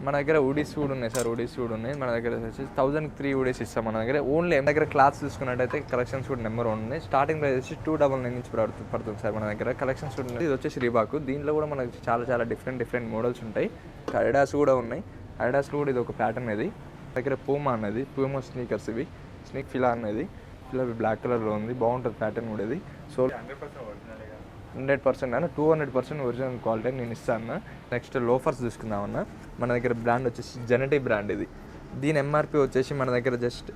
మన దగ్గర వుడీస్ కూడా ఉన్నాయి సార్, వుడీస్ కూడా ఉన్నాయి మన దగ్గర. వచ్చేసి 1003 వుడీస్ ఇస్తాం మన దగ్గర. ఓన్లీ మన దగ్గర క్లాత్స్ చూసుకున్నట్టయితే కలెక్షన్స్ కూడా నెంబర్ 1 ఉన్నాయి. స్టార్టింగ్ ప్రైస్ వచ్చి 299 నుంచి పడుతుంది సార్ మన దగ్గర. కలెక్షన్స్ కూడా ఇది వచ్చేసి రీబాక్. దీంట్లో కూడా మనకి చాలా డిఫరెంట్ మోడల్స్ ఉంటాయి. అడిడాస్ కూడా ఉన్నాయి. అడిడాస్లో కూడా ఇది ఒక ప్యాటర్న్. ఇది దగ్గర పూమా అనేది, పూమా స్నీకర్స్ ఇవి. స్నీక్ ఫిలా అనేది, ఫిలా బ్లాక్ కలర్లో ఉంది, బాగుంటుంది ప్యాటర్న్ కూడా. ఇది సో 100% అన్న 200% ఒరిజినల్ క్వాలిటీ నేను ఇస్తాను. నెక్స్ట్ లోఫర్స్ చూసుకుందామన్నా. మన దగ్గర బ్రాండ్ వచ్చేసి జెనెటీ బ్రాండ్. ఇది దీని ఎంఆర్పి వచ్చేసి మన దగ్గర జస్ట్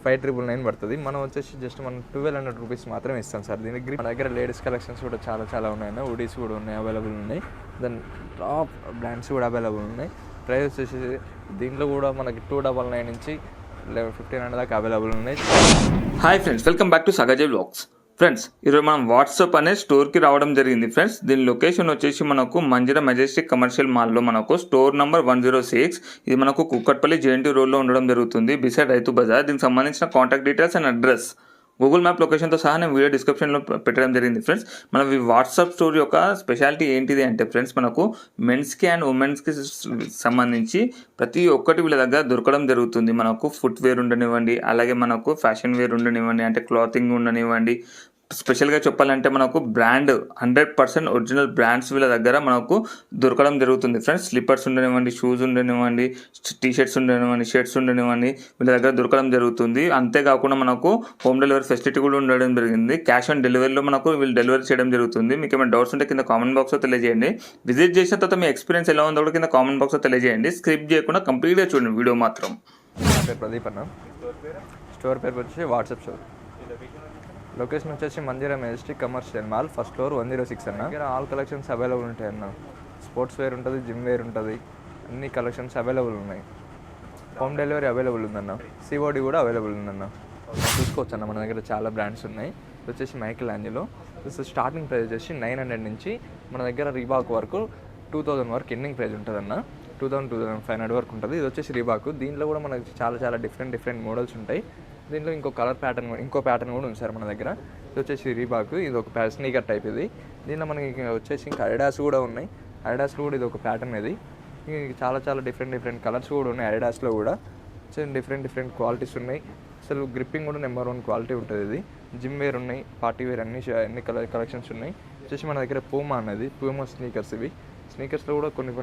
599 పడుతుంది. మనం వచ్చేసి జస్ట్ మనం 1200 రూపీస్ మాత్రమే ఇస్తాం సార్ దీనికి. మన దగ్గర లేడీస్ కలెక్షన్స్ కూడా చాలా ఉన్నాయన్న. వుడీస్ కూడా ఉన్నాయి, అవైలబుల్ ఉన్నాయి. దెన్ టాప్ బ్రాండ్స్ కూడా అవైలబుల్ ఉన్నాయి. ప్రైస్ వచ్చేసి దీంట్లో కూడా మనకి 299 నుంచి 1500 దాకా అవైలబుల్ ఉన్నాయి. Hi friends, welcome back to సగజయ్ వ్లాగ్స్. ఫ్రెండ్స్, ఈరోజు మనం వాట్సాప్ అనే స్టోర్కి రావడం జరిగింది. ఫ్రెండ్స్, దీని లొకేషన్ వచ్చేసి మనకు మంజిరా మెజెస్టిక్ కమర్షియల్ మాల్లో మనకు స్టోర్ నెంబర్ 106. ఇది మనకు కుక్కట్పల్లి జేఎన్టీ రోడ్లో ఉండడం జరుగుతుంది, బిసైడ్ రైతు బజార్. దీనికి సంబంధించిన contact details and address Google map లొకేషన్తో సహా నేను వీడియో డిస్క్రిప్షన్లో పెట్టడం జరిగింది. ఫ్రెండ్స్, మన ఈ వాట్సాప్ స్టోర్ యొక్క స్పెషాలిటీ ఏంటిది అంటే ఫ్రెండ్స్, మనకు మెన్స్కి అండ్ ఉమెన్స్కి సంబంధించి ప్రతి ఒక్కటి వీళ్ళ దగ్గర దొరకడం జరుగుతుంది. మనకు ఫుట్వేర్ ఉండనివ్వండి, అలాగే మనకు ఫ్యాషన్ వేర్ ఉండనివ్వండి, అంటే క్లాతింగ్ ఉండనివ్వండి. స్పెషల్గా చెప్పాలంటే మనకు బ్రాండ్ 100% ఒరిజినల్ బ్రాండ్స్ వీళ్ళ దగ్గర మనకు దొరకడం జరుగుతుంది. ఫ్రెండ్స్, స్లిప్పర్స్ ఉండనివ్వండి, షూస్ ఉండనివ్వండి, టీషర్ట్స్ ఉండనివ్వండి, షర్ట్స్ ఉండనివ్వండి, వీళ్ళ దగ్గర దొరకడం జరుగుతుంది. అంతేకాకుండా మనకు హోమ్ డెలివరీ ఫెసిలిటీ కూడా ఉండడం జరిగింది. క్యాష్ ఆన్ డెలివరీలో మనకు వీళ్ళు డెలివరీ చేయడం జరుగుతుంది. మీకు ఏమైనా డౌట్స్ ఉంటే కింద కామెంట్ బాక్స్లో తెలియజేయండి. విజిట్ చేసిన తర్వాత మీ ఎక్స్పీరియన్స్ ఎలా ఉందో కూడా కింద కామెంట్ బాక్స్లో తెలియజేయండి. స్క్రిప్ట్ చేయకుండా కంప్లీట్గా చూడండి వీడియో మాత్రం. ప్రదీప్ అన్న. స్టోర్ పేరు వచ్చి వాట్సాప్ స్టోర్. లొకేషన్ వచ్చేసి Manjeera Majestic commercial mall, first floor 106 అన్న. ఇక్కడ ఆల్ కలెక్షన్స్ అవైలబుల్ ఉంటాయి అన్న. స్పోర్ట్స్ వేర్ ఉంటుంది, జిమ్ వేర్ ఉంటుంది, అన్ని కలెక్షన్స్ అవైలబుల్ ఉన్నాయి. హోమ్ డెలివరీ అవైలబుల్ ఉందన్న. సిఓడి కూడా అవైలబుల్ ఉందన్న. చూసుకోవచ్చు అన్న, మన దగ్గర చాలా బ్రాండ్స్ ఉన్నాయి. ఇది వచ్చేసి మైకిల్ ఆంజెలో. స్టార్టింగ్ ప్రైస్ వచ్చేసి 900 నుంచి మన దగ్గర రీబాక్ వరకు 2000 వరకు ఎండింగ్ ప్రైస్ ఉంటుంది అన్న. 2500 వరకు ఉంటుంది. ఇది వచ్చేసి రీబాక్. దీంట్లో కూడా మనకి చాలా డిఫరెంట్ మోడల్స్ ఉంటాయి. దీంట్లో ఇంకో ప్యాటర్న్ కూడా ఉంది సార్ మన దగ్గర. ఇది వచ్చేసి రీబాక్. ఇది ఒక స్నీకర్ టైప్. ఇది దీంట్లో మనకి వచ్చేసి ఇంకా అడిడాస్ కూడా ఉన్నాయి. అడిడాస్లో కూడా ఇది ఒక ప్యాటర్న్. ఇది చాలా డిఫరెంట్ కలర్స్ కూడా ఉన్నాయి. అడిడాస్లో కూడా డిఫరెంట్ క్వాలిటీస్ ఉన్నాయి. అసలు గ్రిప్పింగ్ కూడా నెంబర్ 1 క్వాలిటీ ఉంటుంది. ఇది జిమ్ వేర్ ఉన్నాయి, పార్టీ వేర్, అన్ని కలెక్షన్స్ ఉన్నాయి. వచ్చేసి మన దగ్గర పూమా అనేది, పూమా స్నీకర్స్. ఇవి స్నీకర్స్లో కూడా కొన్ని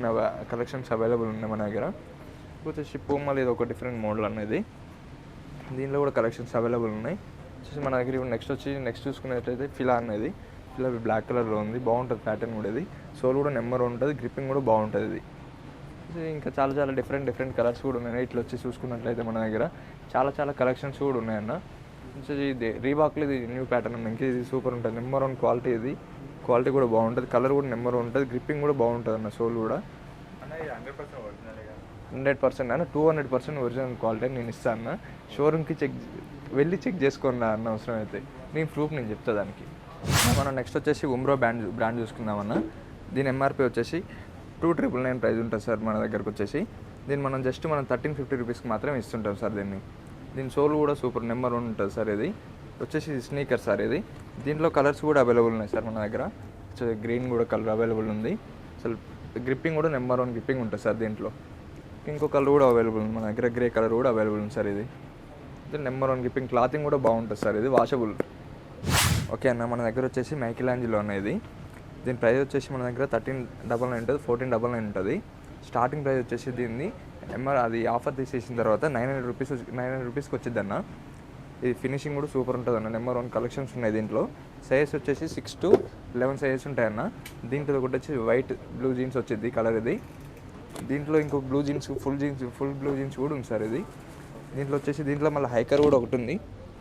కలెక్షన్స్ అవైలబుల్ ఉన్నాయి మన దగ్గర. వచ్చేసి పూమాలో ఇది ఒక డిఫరెంట్ మోడల్ అనేది. దీనిలో కూడా కలెక్షన్స్ అవైలబుల్ ఉన్నాయి. వచ్చేసి మన దగ్గర నెక్స్ట్ చూసుకున్నట్లయితే ఫిలా అనేది, ఫిలా బ్లాక్ కలర్లో ఉంది, బాగుంటుంది ప్యాటర్న్ కూడా. ఇది సోల్ కూడా నెంబర్ 1 ఉంటుంది, గ్రిప్పింగ్ కూడా బాగుంటుంది. ఇది ఇంకా చాలా డిఫరెంట్ కలర్స్ కూడా ఉన్నాయి. ఇట్లా వచ్చి చూసుకున్నట్లయితే మన దగ్గర చాలా కలెక్షన్స్ కూడా ఉన్నాయన్న. వచ్చేసి ఇది రీబాక్లో ఇది న్యూ ప్యాటర్న్ ఉంది. ఇంకా ఇది సూపర్ ఉంటుంది, నెంబర్ 1 క్వాలిటీ. ఇది క్వాలిటీ కూడా బాగుంటుంది, కలర్ కూడా నెంబర్ 1 ఉంటుంది, గ్రిప్పింగ్ కూడా బాగుంటుంది అన్న. సోల్ కూడా 100% అన్న. 200% ఒరిజినల్ క్వాలిటీ నేను ఇస్తాను అన్న. షోరూమ్కి వెళ్ళి చెక్ చేసుకున్నా అన్న అవసరం అయితే. నేను ప్రూఫ్ నేను చెప్తా దానికి. మనం నెక్స్ట్ వచ్చేసి ఉమ్రో బ్రాండ్ చూసుకుందామన్న. దీని ఎంఆర్పి వచ్చేసి 2999 ప్రైస్ ఉంటుంది సార్ మన దగ్గరకు వచ్చేసి. దీన్ని మనం 1350 రూపీస్కి మాత్రమే ఇస్తుంటాం సార్ దీని సోల్ కూడా సూపర్ నెంబర్ 1 ఉంటుంది సార్. ఇది వచ్చేసి స్నీకర్ సార్. ఇది దీంట్లో కలర్స్ కూడా అవైలబుల్ ఉన్నాయి సార్ మన దగ్గర. గ్రీన్ కూడా కలర్ అవైలబుల్ ఉంది. అసలు గ్రిప్పింగ్ కూడా నెంబర్ 1 గ్రిప్పింగ్ ఉంటుంది సార్. దీంట్లో ఇంకో కలర్ కూడా అవైలబుల్ ఉంది మన దగ్గర, గ్రే కలర్ కూడా అవైలబుల్ ఉంది సార్. ఇది నెంబర్ 1 గ్రిప్పింగ్, క్లాతింగ్ కూడా బాగుంటుంది సార్. ఇది వాషబుల్. ఓకే అన్న, మన దగ్గర వచ్చేసి మైకిల్ ఆంజెలో అనేది. దీని ప్రైస్ వచ్చేసి మన దగ్గర 1399 ఉంటుంది, 1499 ఉంటుంది. స్టార్టింగ్ ప్రైస్ వచ్చేసి దీన్ని అది ఆఫర్ తీసేసిన తర్వాత 900 రూపీస్కి వచ్చింది అన్న. ఇది ఫినిషింగ్ కూడా సూపర్ ఉంటుంది అన్న. నెంబర్ 1 కలెక్షన్స్ ఉన్నాయి దీంట్లో. సైజెస్ వచ్చేసి 6 to 11 సైజెస్ ఉంటాయన్న. దీంట్లో ఒకటి వచ్చి వైట్ బ్లూ జీన్స్ వచ్చింది కలర్. ఇది దీంట్లో ఇంకో blue jeans, full blue jeans కూడా ఉంది సార్. ఇది దీంట్లో మళ్ళీ హైకర్ కూడా ఒకటి ఉంది.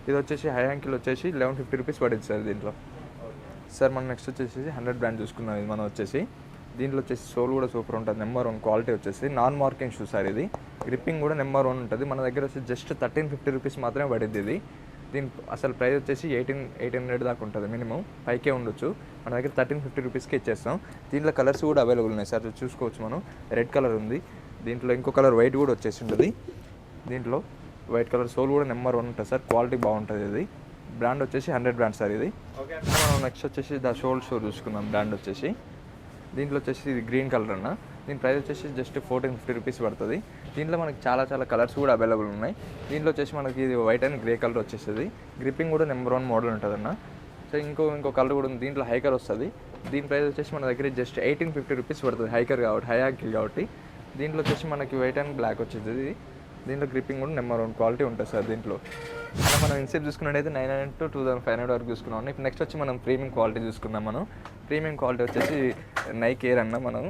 ఇది వచ్చేసి హై యాంకిల్ వచ్చేసి 1150 రూపీస్ పడింది సార్ దీంట్లో. సార్ మనం నెక్స్ట్ వచ్చేసి 100 బ్రాండ్ చూసుకున్నాం. ఇది మనం వచ్చేసి దీంట్లో వచ్చేసి సోల్ కూడా సూపర్ ఉంటుంది, నెంబర్ 1 క్వాలిటీ వచ్చేసి. Non marking sure sir. ఇది గ్రిప్పింగ్ కూడా నెంబర్ 1 ఉంటుంది. మన దగ్గర వచ్చి జస్ట్ 1350 రూపీస్ మాత్రమే పడింది. ఇది దీని అసలు ప్రైస్ వచ్చేసి 1800 దాకా ఉంటుంది మినిమం, పైకే ఉండొచ్చు. మన దగ్గర 1350 రూపీస్కి ఇచ్చేస్తాం. దీంట్లో కలర్స్ కూడా అవైలబుల్ ఉన్నాయి సార్, చూసుకోవచ్చు మనం. రెడ్ కలర్ ఉంది, దీంట్లో ఇంకో కలర్ వైట్ కూడా వచ్చేసి ఉంటుంది. దీంట్లో వైట్ కలర్ సోల్ కూడా నెంబర్ 1 ఉంటుంది సార్, క్వాలిటీ బాగుంటుంది. ఇది బ్రాండ్ వచ్చేసి 100 బ్రాండ్ సార్. ఇది మనం నెక్స్ట్ వచ్చేసి ద షోల్ షో చూసుకుందాం. బ్రాండ్ వచ్చేసి దీంట్లో వచ్చేసి ఇది గ్రీన్ కలర్ అన్న. దీని ప్రైస్ వచ్చేసి జస్ట్ 1450 రూపీస్ పడుతుంది. దీంట్లో మనకి చాలా చాలా కలర్స్ కూడా అవైలబుల్ ఉన్నాయి. దీంట్లో వచ్చేసి మనకి ఇది వైట్ అండ్ గ్రే కలర్ వచ్చేస్తుంది. గ్రిప్పింగ్ కూడా నెంబర్ 1 మోడల్ ఉంటుందన్న. సో ఇంకో కలర్ కూడా ఉంది. దీంట్లో హైకర్ వస్తుంది. దీని ప్రైస్ వచ్చేసి మన దగ్గర జస్ట్ 1850 రూపీస్ పడుతుంది. హైకర్ కాబట్టి హై యాంకిల్ కాబట్టి. దీంట్లో వచ్చేసి మనకి వైట్ అండ్ బ్లాక్ వచ్చేది. దీంట్లో గ్రిప్పింగ్ కూడా నెంబర్ 1 క్వాలిటీ ఉంటుంది సార్. దీంట్లో అలా మనం ఇన్సెప్ చూసుకున్నట్టయితే 900 to 2500 వరకు చూసుకున్నాం. ఇప్పుడు నెక్స్ట్ వచ్చి మనం ప్రీమియం క్వాలిటీ చూసుకుందాం. ప్రీమియం క్వాలిటీ వచ్చేసి నైక్ ఎయిర్ అన్న.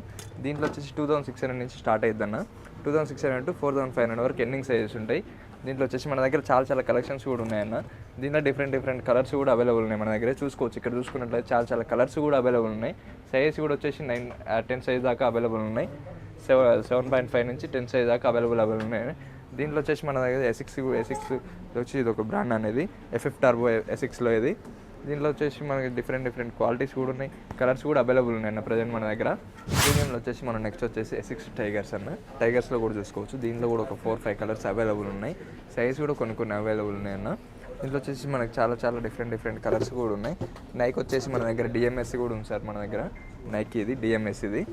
దీంట్లో వచ్చేసి 2600 నుంచి స్టార్ట్ అయిద్దన్న. 2600 to 4500 వరకు ఎండింగ్ సైజెస్ ఉంటాయి. దీంట్లో వచ్చేసి మన దగ్గర చాలా చాలా కలెక్షన్స్ కూడా ఉన్నాయన్న. దీంట్లో డిఫరెంట్ కలర్స్ కూడా అవైలబుల్ ఉన్నాయి మన దగ్గర. చూసుకోవచ్చు, ఇక్కడ చూసుకున్నట్లయితే చాలా చాలా కలర్స్ కూడా అవైలబుల్ ఉన్నాయి. సైజెస్ కూడా వచ్చేసి 10 సైజ్ దాకా అవైలబుల్ ఉన్నాయి. 7.5 నుంచి 10 సైజ్ దాకా అవైలబుల్ ఉన్నాయి. దీంట్లో వచ్చేసి మన దగ్గర ఎసిక్స్ వచ్చి ఇది ఒక బ్రాండ్ అనేది FF టర్బో ఎసిక్స్లో ఇది. దీంట్లో వచ్చేసి మనకి డిఫరెంట్ క్వాలిటీస్ కూడా ఉన్నాయి. కలర్స్ కూడా అవైలబుల్ ఉన్నాయి అన్న ప్రజెంట్ మన దగ్గర. ప్రీమియంలో వచ్చేసి మనం నెక్స్ట్ వచ్చేసి ఎసిక్స్ టైగర్స్ అన్న. టైగర్స్లో కూడా చూసుకోవచ్చు. దీంట్లో కూడా ఒక 4-5 కలర్స్ అవైలబుల్ ఉన్నాయి. సైజ్ కూడా కొన్ని అవైలబుల్ ఉన్నాయి అన్న. దీంట్లో వచ్చేసి మనకి చాలా డిఫరెంట్ కలర్స్ కూడా ఉన్నాయి. నైక్ వచ్చేసి మన దగ్గర DMS కూడా ఉంది సార్ మన దగ్గర. నైక్ ఇది DMS ఇది.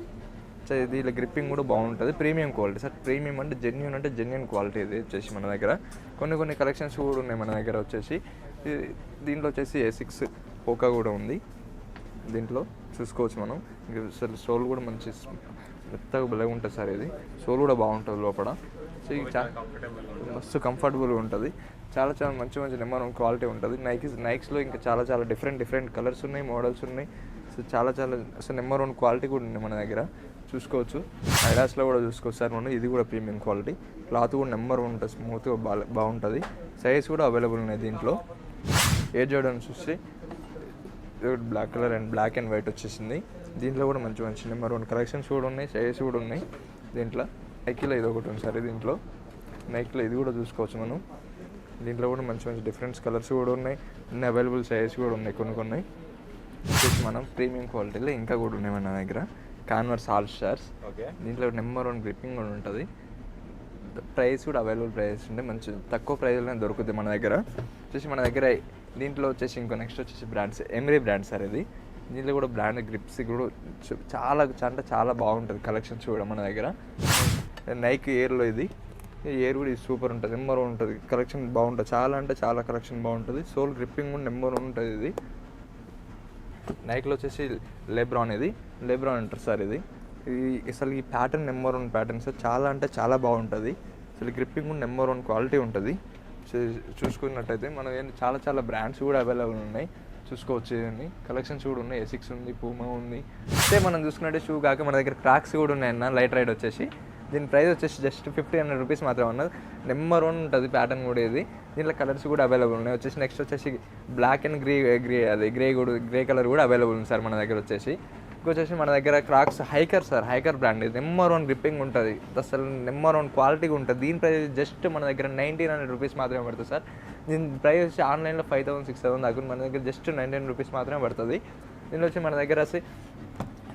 సో దీనిలో గ్రిప్పింగ్ కూడా బాగుంటుంది. Premium quality sir. ప్రీమియం అంటే జెన్యూన్ క్వాలిటీ ఇది వచ్చేసి మన దగ్గర. కొన్ని కలెక్షన్స్ కూడా ఉన్నాయి మన దగ్గర వచ్చేసి. దీంట్లో వచ్చేసి A6 పోకా కూడా ఉంది. దీంట్లో చూసుకోవచ్చు మనం. అసలు సోల్ కూడా మంచి మెత్తగా బలంగా ఉంటుంది సార్. ఇది సోల్ కూడా బాగుంటుంది లోపల. సో ఇది మస్తు కంఫర్టబుల్గా ఉంటుంది. చాలా మంచి నెంబర్ 1 క్వాలిటీ ఉంటుంది. నైక్స్లో ఇంకా చాలా డిఫరెంట్ కలర్స్ ఉన్నాయి, మోడల్స్ ఉన్నాయి. సో చాలా అసలు నెంబర్ 1 క్వాలిటీ కూడా ఉంది మన దగ్గర. చూసుకోవచ్చు. ఐడాస్లో కూడా చూసుకోవచ్చు సార్ మనం. ఇది కూడా ప్రీమియం క్వాలిటీ. క్లాత్ కూడా నెంబర్ 1 ఉంటుంది. స్మూత్గా బాగుంటుంది. సైజ్ కూడా అవైలబుల్ ఉన్నాయి దీంట్లో. ఎయిర్ జోర్డన్ చూసి బ్లాక్ అండ్ వైట్ వచ్చేసింది. దీంట్లో కూడా మంచి నెంబర్ 1 కలెక్షన్స్ కూడా ఉన్నాయి. సైజెస్ కూడా ఉన్నాయి దీంట్లో. నైకీలో ఇది ఒకటి ఉంది సార్. దీంట్లో నైకీలో ఇది కూడా చూసుకోవచ్చు మనం. దీంట్లో కూడా మంచి డిఫరెంట్ కలర్స్ కూడా ఉన్నాయి. అన్ని అవైలబుల్ సైజెస్ కూడా ఉన్నాయి కొన్ని. వచ్చేసి మనం ప్రీమియం క్వాలిటీలో ఇంకా కూడా ఉన్నాయి మన దగ్గర. Converse all stars. దీంట్లో నెంబర్ 1 గ్రిప్పింగ్ కూడా ఉంటుంది. ప్రైస్ కూడా అవైలబుల్ ప్రైస్ ఉంటే మంచి తక్కువ ప్రైస్లోనే దొరుకుతుంది మన దగ్గర. వచ్చేసి మన దగ్గర దీంట్లో వచ్చేసి నెక్స్ట్ వచ్చేసి బ్రాండ్స్ ఎమ్రీ బ్రాండ్ సార్ ఇది. దీంట్లో కూడా బ్రాండ్ గ్రిప్స్ కూడా చాలా బాగుంటుంది. కలెక్షన్స్ కూడా మన దగ్గర. నైక్ ఎయిర్లో ఇది. ఎయిర్ కూడా ఇది సూపర్ ఉంటుంది. నెంబర్ 1 ఉంటుంది. కలెక్షన్ బాగుంటుంది. చాలా కలెక్షన్ బాగుంటుంది. సోల్ గ్రిప్పింగ్ కూడా నెంబర్ 1 ఉంటుంది ఇది. నైక్లో వచ్చేసి లెబ్రాన్ అంటారు సార్. ఇది అసలు ఈ ప్యాటర్న్ నెంబర్ 1 ప్యాటర్న్ సార్. చాలా బాగుంటుంది. అసలు గ్రిప్పింగ్ కూడా నెంబర్ 1 క్వాలిటీ ఉంటుంది. చూసుకున్నట్టయితే మనం చాలా బ్రాండ్స్ కూడా అవైలబుల్ ఉన్నాయి. చూసుకోవచ్చు. ఇవన్నీ కలెక్షన్స్ కూడా ఉన్నాయి. ఎసిక్స్ ఉంది, పూమా ఉంది. అంటే మనం చూసుకున్నట్టే షూ కాక మన దగ్గర క్రాక్స్ కూడా ఉన్నాయన్న. లైట్ రైడ్ వచ్చేసి దీని ప్రైస్ వచ్చేసి జస్ట్ 1500 రూపీస్ మాత్రమే ఉన్నది. నెంబర్ 1 ఉంటుంది ప్యాటర్న్ కూడా ఇది. దీంట్లో కలర్స్ కూడా అవైలబుల్ ఉన్నాయి. నెక్స్ట్ వచ్చేసి బ్లాక్ అండ్ గ్రే కలర్ కూడా అవైలబుల్ ఉంది సార్ మన దగ్గర వచ్చేసి. ఇంకొచ్చేసి మన దగ్గర Crocs hiker sir. Hiker brand ఇది. నెంబర్ 1 గ్రిప్పింగ్ ఉంటుంది. అసలు నెంబర్ 1 క్వాలిటీగా ఉంటుంది. దీని ప్రైస్ జస్ట్ మన దగ్గర 1900 రూపీస్ మాత్రమే పడుతుంది సార్. దీని ప్రైస్ వచ్చి ఆన్లైన్లో 5000-6000 దాకా. మన దగ్గర జస్ట్ 19 రూపీస్ మాత్రమే పడుతుంది. దీనిలో వచ్చి మన దగ్గర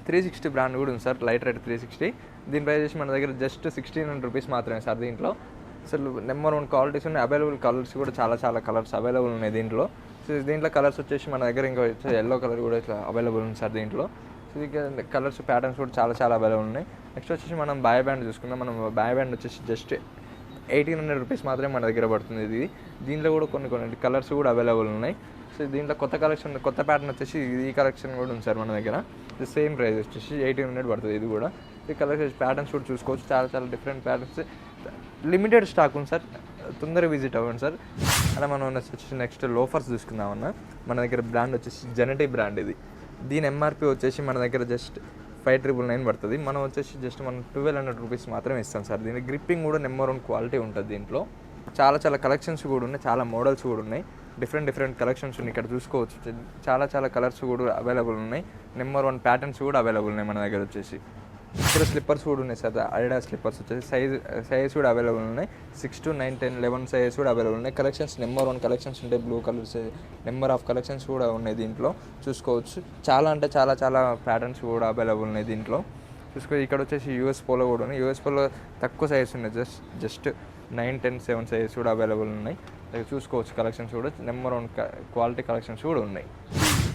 360 బ్రాండ్ కూడా ఉంది సార్. Light ride 360. దీని ప్రైస్ వచ్చి మన దగ్గర జస్ట్ 1600 రూపీస్ మాత్రమే సార్. దీంట్లో అసలు నెంబర్ 1 క్వాలిటీస్ ఉన్నాయి. అవైలబుల్ కలర్స్ కూడా చాలా కలర్స్ అవైలబుల్ ఉన్నాయి దీంట్లో. సో దీంట్లో కలర్స్ వచ్చేసి మన దగ్గర ఇంకా ఎల్లో కలర్ కూడా ఇట్లా అవైలబుల్ ఉంది సార్ దీంట్లో. సో కలర్స్ ప్యాటర్న్స్ కూడా చాలా అవైలబుల్ ఉన్నాయి. నెక్స్ట్ వచ్చేసి మనం బాయ్ బ్యాండ్ చూసుకుందాం. మనం బాయ్ బ్యాండ్ వచ్చేసి జస్ట్ 1800 రూపీస్ మాత్రమే మన దగ్గర పడుతుంది ఇది. దీంట్లో కూడా కొన్ని కలర్స్ కూడా అవైలబుల్ ఉన్నాయి. సో దీంట్లో కొత్త ప్యాటర్న్ వచ్చేసి ఈ కలెక్షన్ కూడా ఉంది సార్ మన దగ్గర. ఇది సేమ్ ప్రైస్ వచ్చేసి 1800 పడుతుంది ఇది కూడా. ఈ కలర్ ప్యాటర్న్స్ కూడా చూసుకోవచ్చు. చాలా డిఫరెంట్ ప్యాటర్న్స్. లిమిటెడ్ స్టాక్ ఉంది సార్. తొందరగా విజిట్ అవ్వండి సార్. అలా మనం వచ్చేసి నెక్స్ట్ లోఫర్స్ చూసుకుందామన్నా. మన దగ్గర బ్రాండ్ వచ్చేసి జెనెటీ బ్రాండ్ ఇది. దీని MRP వచ్చేసి మన దగ్గర జస్ట్ 5999 పడుతుంది. మనం వచ్చేసి జస్ట్ మనం 1200 రూపీస్ మాత్రమే ఇస్తాం సార్. దీని గ్రిప్పింగ్ కూడా నెంబర్ 1 క్వాలిటీ ఉంటుంది. దీంట్లో చాలా కలెక్షన్స్ కూడా ఉన్నాయి. చాలా మోడల్స్ కూడా ఉన్నాయి. డిఫరెంట్ కలెక్షన్స్ ఉన్నాయి. ఇక్కడ చూసుకోవచ్చు. చాలా కలర్స్ కూడా అవైలబుల్ ఉన్నాయి. నెంబర్ 1 ప్యాటర్న్స్ కూడా అవైలబుల్ ఉన్నాయి మన దగ్గర వచ్చేసి. ఇక్కడ స్లిప్పర్స్ కూడా ఉన్నాయి సార్. అడిడాస్ స్లిప్పర్స్ వచ్చేసి సైజ్ కూడా అవైలబుల్ ఉన్నాయి. 6 to 9, 10, 11 సైజెస్ కూడా అవైలబుల్ ఉన్నాయి. కలెక్షన్స్ నెంబర్ 1 కలెక్షన్స్ ఉంటాయి. Blue colours number of collections కూడా ఉన్నాయి దీంట్లో. చూసుకోవచ్చు. చాలా ప్యాటర్న్స్ కూడా అవైలబుల్ ఉన్నాయి దీంట్లో. ఇక్కడ వచ్చేసి US పోలో కూడా ఉన్నాయి. US పోలో తక్కువ సైజెస్ ఉన్నాయి. జస్ట్ 9, 10, 7 సైజెస్ కూడా అవైలబుల్ ఉన్నాయి. చూసుకోవచ్చు. కలెక్షన్స్ కూడా నెంబర్ 1 క్వాలిటీ కలెక్షన్స్ కూడా ఉన్నాయి.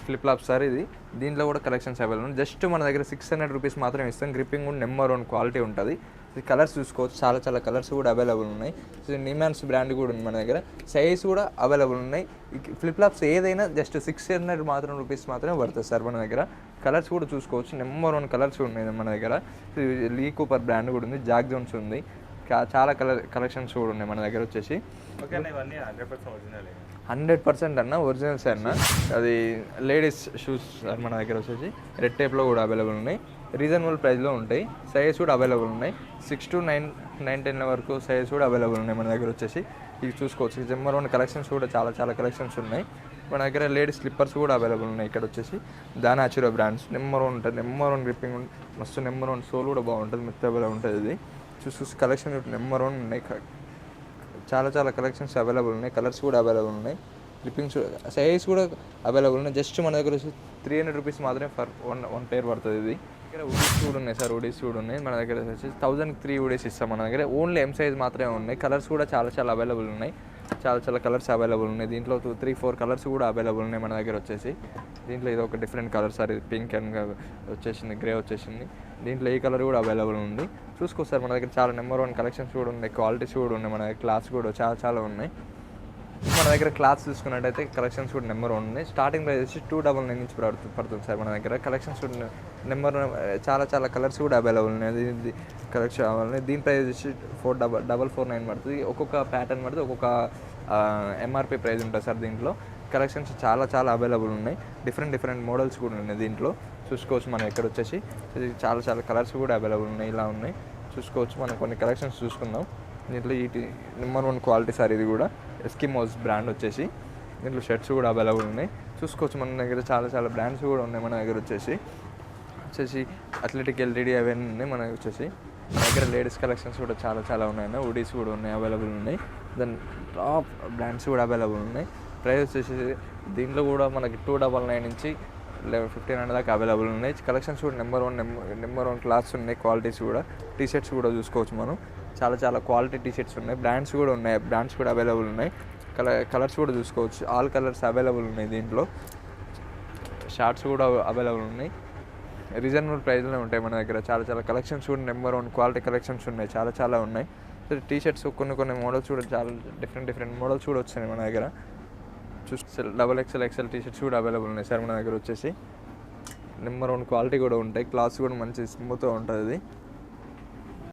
ఫ్లిప్ ఫ్లాప్ సార్ ఇది. దీంట్లో కూడా కలెక్షన్స్ అవైలబుల్ ఉంది. జస్ట్ మన దగ్గర 600 రూపీస్ మాత్రమే ఇస్తాం. గ్రిప్పింగ్ కూడా నెంబర్ 1 క్వాలిటీ ఉంటుంది. ఇది కలర్స్ చూసుకోవచ్చు, చాలా కలర్స్ కూడా అవైలబుల్ ఉన్నాయి. నిమాన్స్ బ్రాండ్ కూడా ఉంది మన దగ్గర. సైజ్ కూడా అవైలబుల్ ఉన్నాయి. ఫ్లిప్ ఫ్లాప్స్ ఏదైనా జస్ట్ 600 రూపీస్ మాత్రమే పడుతుంది సార్ మన దగ్గర. కలర్స్ కూడా చూసుకోవచ్చు, నెంబర్ 1 కలర్స్ ఉన్నాయి మన దగ్గర. లీ కూపర్ బ్రాండ్ కూడా ఉంది, జాక్ జోన్స్ ఉంది. చాలా కలెక్షన్స్ కూడా ఉన్నాయి మన దగ్గర వచ్చేసి. 100% అన్న ఒరిజినల్స్ అన్న. అది లేడీస్ షూస్ సార్ మన దగ్గర వచ్చేసి. రెడ్ టైప్లో కూడా అవైలబుల్ ఉన్నాయి. రీజనబుల్ ప్రైస్లో ఉంటాయి. సైజ్ కూడా అవైలబుల్ ఉన్నాయి. 6 to 9, 10 వరకు సైజ్ కూడా అవైలబుల్ ఉన్నాయి మన దగ్గర వచ్చేసి. ఇవి చూసుకోవచ్చు. నెంబర్ 1 కలెక్షన్స్ కూడా చాలా కలెక్షన్స్ ఉన్నాయి మన దగ్గర. లేడీస్ స్లిప్పర్స్ కూడా అవైలబుల్ ఉన్నాయి ఇక్కడ వచ్చేసి. దానాచురో బ్రాండ్స్ నెంబర్ 1 ఉంటుంది. నెంబర్ 1 గ్రిప్పింగ్ మస్తు నెంబర్ 1 సోల్ కూడా బాగుంటుంది, మెత్తబుల్ ఉంటుంది. ఇది చూసి కలెక్షన్ నెంబర్ 1 ఉన్నాయి. చాలా కలెక్షన్స్ అవైలబుల్ ఉన్నాయి. కలర్స్ కూడా అవైలబుల్ ఉన్నాయి. క్లిప్పింగ్స్ సైజ్ కూడా అవైలబుల్ ఉన్నాయి. జస్ట్ మన దగ్గర వచ్చి 300 రూపీస్ మాత్రమే ఫర్ వన్ పేర్ పడుతుంది. ఇది ఇక్కడ ఉడీస్ కూడా ఉన్నాయి సార్. ఉడీస్ కూడా ఉన్నాయి మన దగ్గర వచ్చి. 1003 ఉడీస్ ఇస్తాం మన దగ్గర. ఓన్లీ ఎం సైజ్ మాత్రమే ఉన్నాయి. కలర్స్ కూడా చాలా అవైలబుల్ ఉన్నాయి. చాలా కలర్స్ అవైలబుల్ ఉన్నాయి. దీంట్లో 3-4 కలర్స్ కూడా అవైలబుల్ ఉన్నాయి మన దగ్గర వచ్చేసి. దీంట్లో ఇది ఒక డిఫరెంట్ కలర్ సార్. ఇది పింక్ అండ్ వచ్చేసింది, గ్రే వచ్చేసింది. దీంట్లో ఈ కలర్ కూడా అవైలబుల్ ఉంది. చూసుకో సార్ మన దగ్గర చాలా నెంబర్ 1 కలెక్షన్స్ కూడా ఉన్నాయి. క్వాలిటీస్ కూడా ఉన్నాయి మన దగ్గర. క్లాత్స్ కూడా చాలా ఉన్నాయి మన దగ్గర. క్లాత్స్ చూసుకున్నట్టయితే కలెక్షన్స్ కూడా నెంబర్ 1 ఉన్నాయి. స్టార్టింగ్ ప్రైస్ వచ్చి 299 నుంచి పడుతుంది సార్ మన దగ్గర. కలెక్షన్స్ కూడా నెంబర్ చాలా కలర్స్ కూడా అవైలబుల్ ఉన్నాయి. ఇది కలెక్షన్ అవైలబుల్. దీని ప్రైస్ వచ్చి 4,449 పడుతుంది. ఒక్కొక్క ప్యాటర్న్ పడుతుంది, ఒక్కొక్క ఎంఆర్పి ప్రైస్ ఉంటుంది సార్. దీంట్లో కలెక్షన్స్ చాలా అవైలబుల్ ఉన్నాయి. డిఫరెంట్ మోడల్స్ కూడా ఉన్నాయి దీంట్లో. చూసుకోవచ్చు మనం ఇక్కడ వచ్చేసి. చాలా కలర్స్ కూడా అవైలబుల్ ఉన్నాయి. ఇలా ఉన్నాయి చూసుకోవచ్చు. మనం కొన్ని కలెక్షన్స్ చూసుకుందాం. దీంట్లో ఈ నెంబర్ 1 క్వాలిటీ సార్. ఇది కూడా ఎస్కిమోస్ బ్రాండ్ వచ్చేసి. దీంట్లో షర్ట్స్ కూడా అవైలబుల్ ఉన్నాయి. చూసుకోవచ్చు మన దగ్గర చాలా బ్రాండ్స్ కూడా ఉన్నాయి మన దగ్గర వచ్చేసి. అథ్లెటిక్ ఎల్ఈడి అవన్నీ ఉన్నాయి మన వచ్చేసి. మన దగ్గర లేడీస్ కలెక్షన్స్ కూడా చాలా ఉన్నాయి. ఉడీస్ కూడా ఉన్నాయి, అవైలబుల్ ఉన్నాయి. దెన్ టాప్ బ్రాండ్స్ కూడా అవైలబుల్ ఉన్నాయి. ప్రైస్ వచ్చేసి దీంట్లో కూడా మనకి 299 నుంచి 1,150 దాకా అవైలబుల్ ఉన్నాయి. కలెక్షన్స్ కూడా నెంబర్ 1 క్లాత్స్ ఉన్నాయి. క్వాలిటీస్ కూడా టీ షర్ట్స్ కూడా చూసుకోవచ్చు మనం. చాలా క్వాలిటీ టీ షర్ట్స్ ఉన్నాయి. బ్రాండ్స్ కూడా ఉన్నాయి. బ్రాండ్స్ కూడా అవైలబుల్ ఉన్నాయి. కలర్స్ కూడా చూసుకోవచ్చు. ఆల్ కలర్స్ అవైలబుల్ ఉన్నాయి. దీంట్లో షార్ట్స్ కూడా అవైలబుల్ ఉన్నాయి. రీజనబుల్ ప్రైస్లో ఉంటాయి మన దగ్గర. చాలా కలెక్షన్స్ కూడా నెంబర్ 1 క్వాలిటీ కలెక్షన్స్ ఉన్నాయి. చాలా ఉన్నాయి. టీ షర్ట్స్ కొన్ని మోడల్స్ కూడా చాలా డిఫరెంట్ మోడల్స్ కూడా వచ్చాయి మన దగ్గర. XXL టీ షర్ట్స్ కూడా అవైలబుల్ ఉన్నాయి సార్ మన దగ్గర వచ్చేసి. నెంబర్ 1 క్వాలిటీ కూడా ఉంటాయి. క్లాత్స్ కూడా మంచి స్మూత్గా ఉంటుంది.